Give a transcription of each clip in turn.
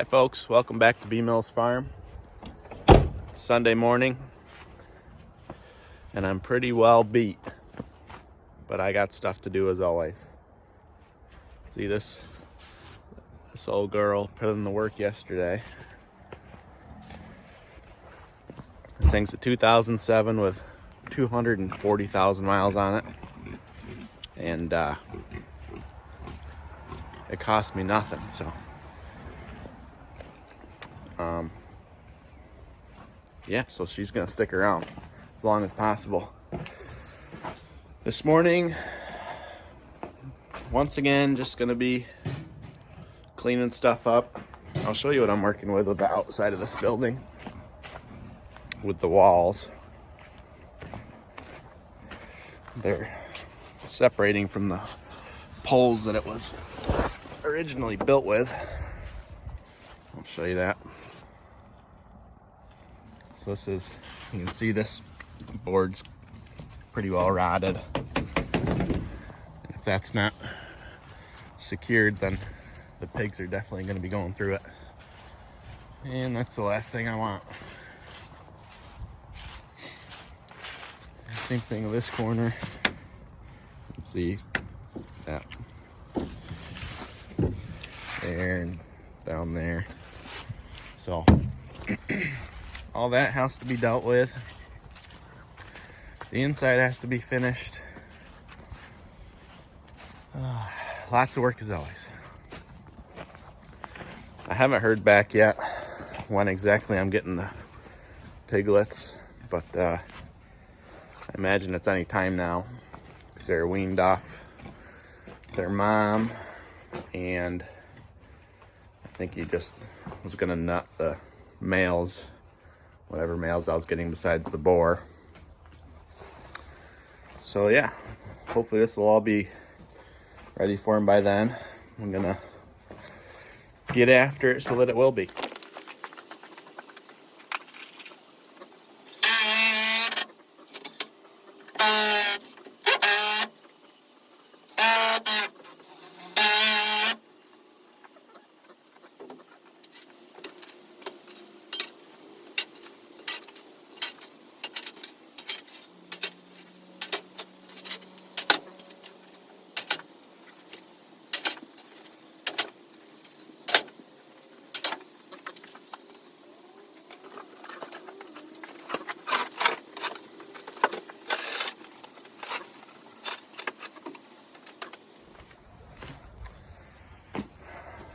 Hi folks, welcome back to B Mills Farm. It's Sunday morning and I'm pretty well beat, but I got stuff to do as always. See this old girl put in the work yesterday. This thing's a 2007 with 240,000 miles on it, and it cost me nothing, so yeah, so she's gonna stick around as long as possible. This morning, once again, just gonna be cleaning stuff up. I'll show you what I'm working with the outside of this building, with the walls. They're separating from the poles that it was originally built with. I'll show you that. So this is, you can see this board's pretty well rotted. If that's not secured, then the pigs are definitely going to be going through it. And that's the last thing I want. Same thing with this corner. Let's see that there and down there. So all that has to be dealt with. The inside has to be finished. Lots of work as always. I haven't heard back yet when exactly I'm getting the piglets, but I imagine it's any time now because they're weaned off their mom, and I think he just was gonna nut the males, whatever males I was getting besides the boar. So yeah, hopefully this will all be ready for him by then. I'm gonna get after it so that it will be.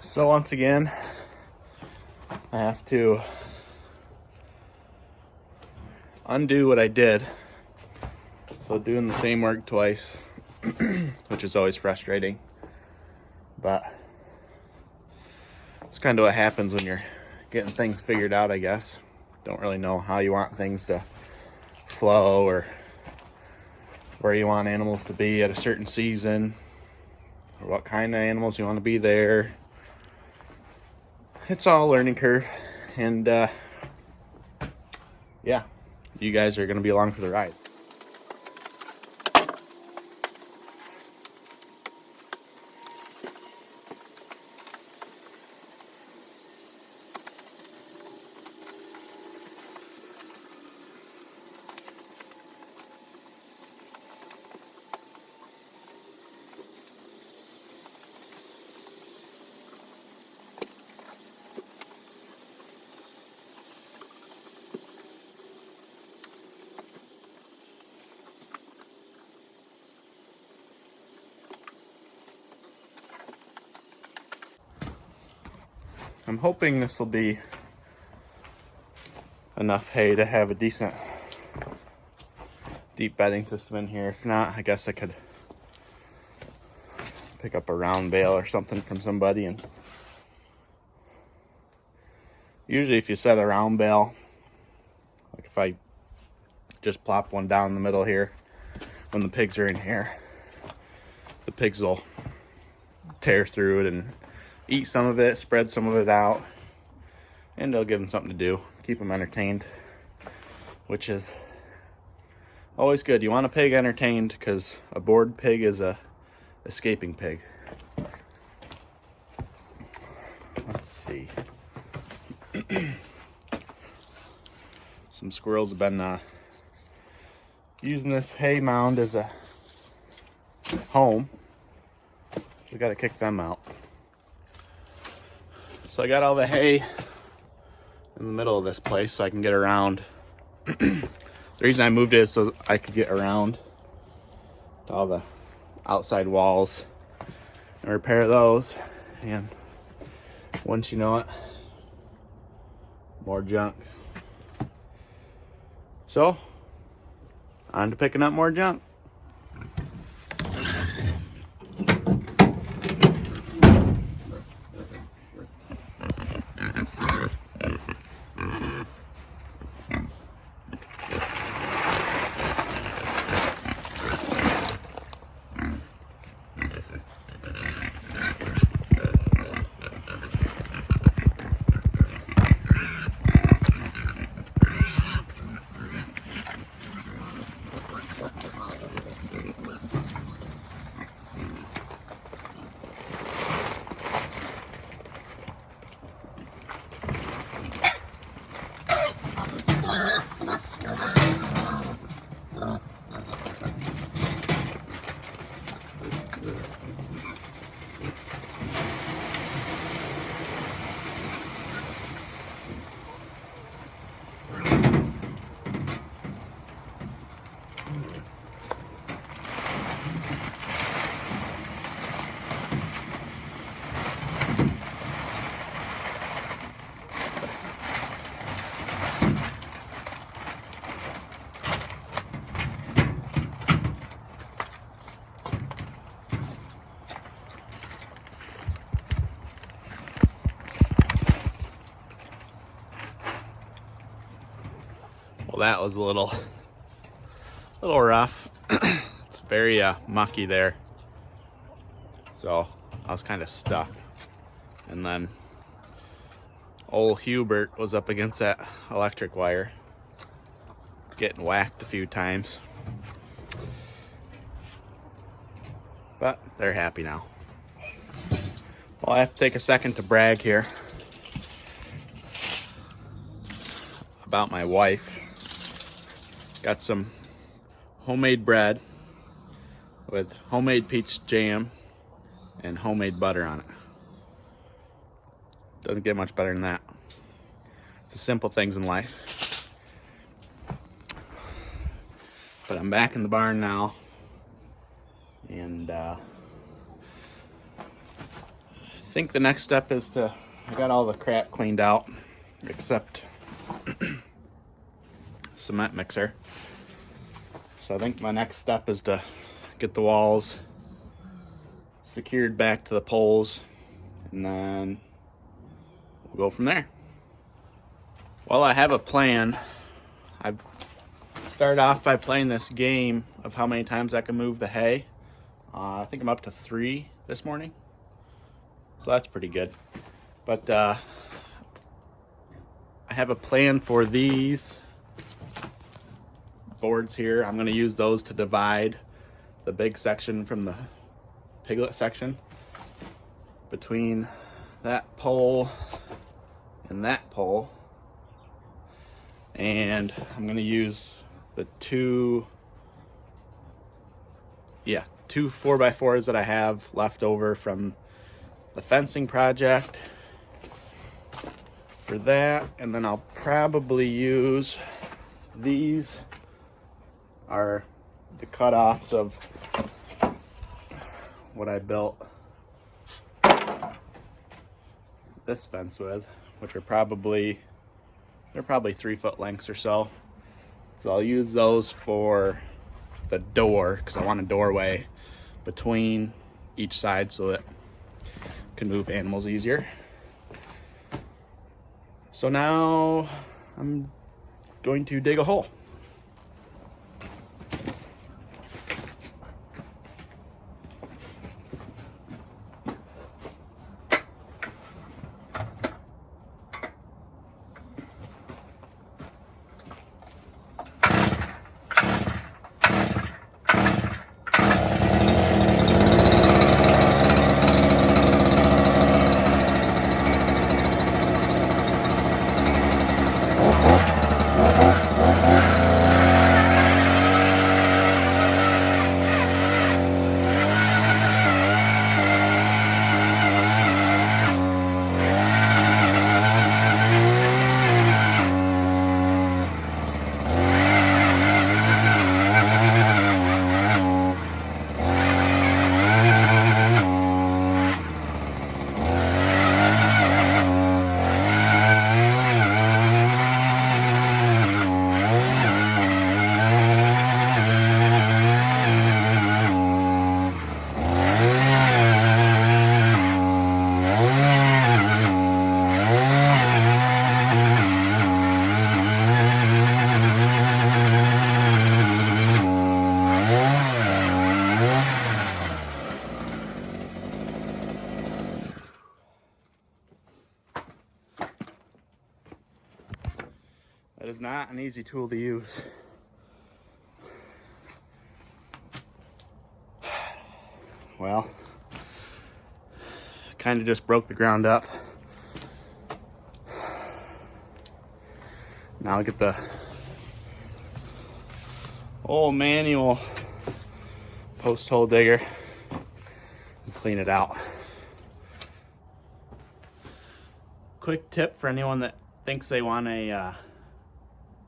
So once again, I have to undo what I did. So doing the same work twice, which is always frustrating, but it's kind of what happens when you're getting things figured out, I guess. Don't really know how you want things to flow or where you want animals to be at a certain season or what kind of animals you want to be there. It's all a learning curve, and yeah, you guys are going to be along for the ride. I'm hoping this will be enough hay to have a decent deep bedding system in here. If not, I guess I could pick up a round bale or something from somebody. And usually if you set a round bale, like if I just plop one down in the middle here, when the pigs are in here, the pigs will tear through it and eat some of it, spread some of it out, and it'll give them something to do, keep them entertained, which is always good. You want a pig entertained because a bored pig is a escaping pig. Let's see. Some squirrels have been using this hay mound as a home. We got to kick them out. So I got all the hay in the middle of this place so I can get around. The reason I moved it is so I could get around to all the outside walls and repair those. And once you know it, more junk. So, on to picking up more junk. Well, that was a little rough. It's very mucky there. So I was kind of stuck. And then old Hubert was up against that electric wire, getting whacked a few times. But they're happy now. Well, I have to take a second to brag here about my wife. Got some homemade bread with homemade peach jam and homemade butter on it. Doesn't get much better than that. It's the simple things in life. But I'm back in the barn now, and I think the next step is I got all the crap cleaned out except cement mixer. So I think my next step is to get the walls secured back to the poles, and then we'll go from there. Well, I have a plan. I've started off by playing this game of how many times I can move the hay. I think I'm up to 3 this morning, so that's pretty good. But I have a plan for these boards here. I'm going to use those to divide the big section from the piglet section between that pole and that pole. And I'm going to use the two 4x4s that I have left over from the fencing project for that. And then I'll probably use these are the cutoffs of what I built this fence with, which are probably 3-foot lengths or so. So I'll use those for the door because I want a doorway between each side so that I can move animals easier. So now I'm going to dig a hole. It is not an easy tool to use. Well, kind of just broke the ground up. Now I'll get the old manual post hole digger and clean it out. Quick tip for anyone that thinks they want a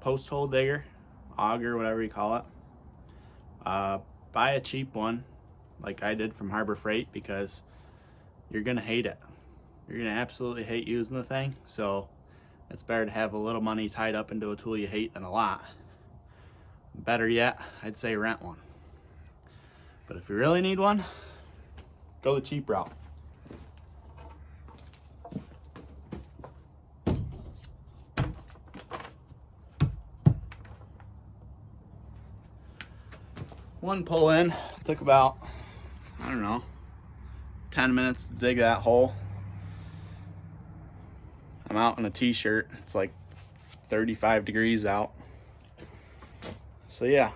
post hole digger, auger, whatever you call it. Buy a cheap one like I did from Harbor Freight, because you're gonna hate it. You're gonna absolutely hate using the thing. So it's better to have a little money tied up into a tool you hate than a lot. Better yet, I'd say rent one. But if you really need one, go the cheap route. One pull in took about, I don't know, 10 minutes to dig that hole. I'm out in a t-shirt. It's like 35 degrees out. So yeah,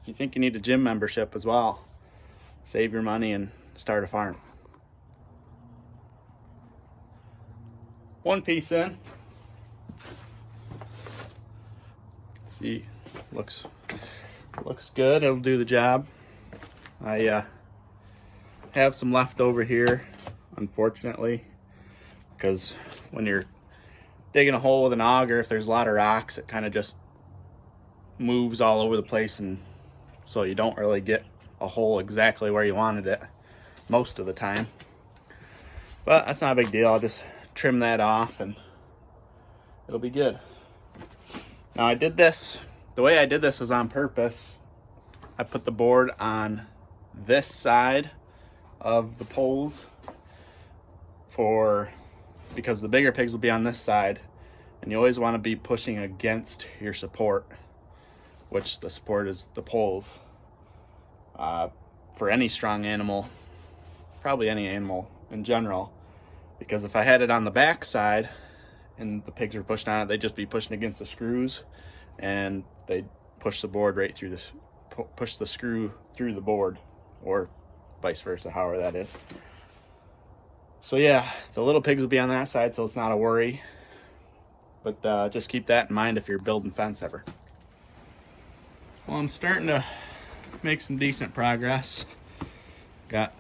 if you think you need a gym membership as well, save your money and start a farm. One piece in. See, looks good. It'll do the job. I have some left over here, unfortunately, because when you're digging a hole with an auger, if there's a lot of rocks, it kind of just moves all over the place, and so you don't really get a hole exactly where you wanted it most of the time. But that's not a big deal. I'll just trim that off and it'll be good. Now I did this, the way I did this was on purpose. I put the board on this side of the poles because the bigger pigs will be on this side, and you always want to be pushing against your support, which the support is the poles. For any strong animal, probably any animal in general, because if I had it on the back side and the pigs were pushing on it, they'd just be pushing against the screws, and they'd push the board right through this, push the screw through the board, or vice versa, however that is. So yeah, the little pigs will be on that side, so it's not a worry. But just keep that in mind if you're building fence ever. Well, I'm starting to make some decent progress. Got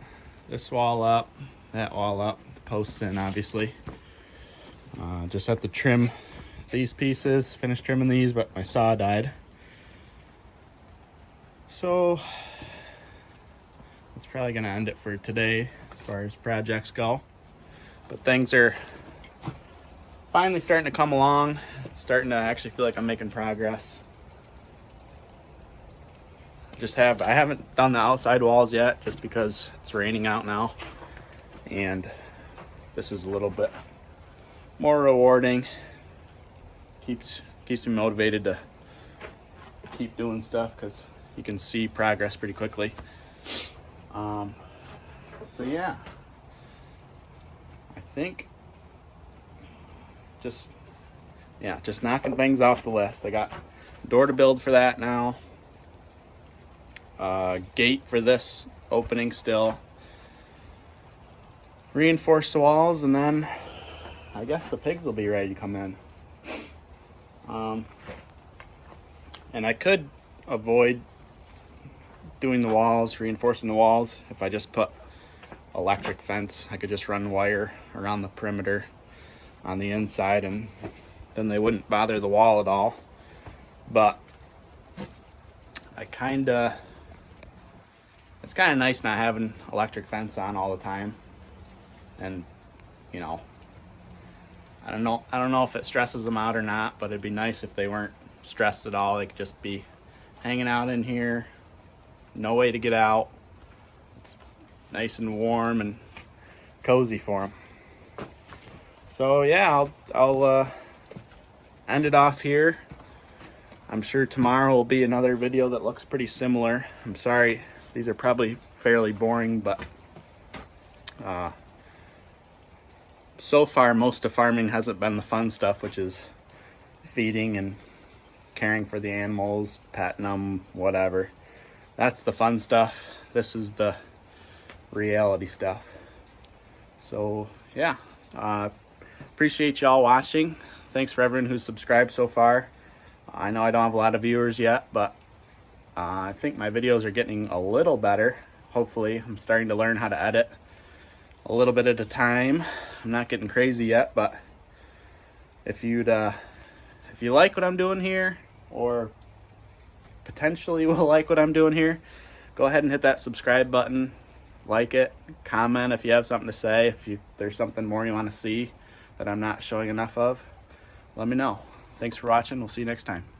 this wall up, that wall up, the posts in, obviously. Just have to trim these pieces, finish trimming these, but my saw died. So that's probably gonna end it for today as far as projects go. But things are finally starting to come along. It's starting to actually feel like I'm making progress. I haven't done the outside walls yet, just because it's raining out now, and this is a little bit more rewarding. Keeps me motivated to keep doing stuff, because you can see progress pretty quickly. So yeah, I think just knocking things off the list. I got a door to build for that now. Gate for this opening still. Reinforce the walls, and then I guess the pigs will be ready to come in. And I could avoid doing the walls, reinforcing the walls, if I just put electric fence. I could just run wire around the perimeter on the inside, and then they wouldn't bother the wall at all. But it's kind of nice not having electric fence on all the time. And you know, I don't know if it stresses them out or not, but it'd be nice if they weren't stressed at all. They could just be hanging out in here, no way to get out. It's nice and warm and cozy for them. So yeah, I'll end it off here. I'm sure tomorrow will be another video that looks pretty similar. I'm sorry, these are probably fairly boring, but so far most of farming hasn't been the fun stuff, which is feeding and caring for the animals, petting them, whatever. That's the fun stuff. This is the reality stuff. So yeah, appreciate y'all watching. Thanks for everyone who's subscribed so far. I know I don't have a lot of viewers yet, but I think my videos are getting a little better. Hopefully, I'm starting to learn how to edit a little bit at a time. I'm not getting crazy yet, but if you like what I'm doing here, or potentially will like what I'm doing here, go ahead and hit that subscribe button, like it, comment if you have something to say. If there's something more you want to see that I'm not showing enough of, let me know. Thanks for watching. We'll see you next time.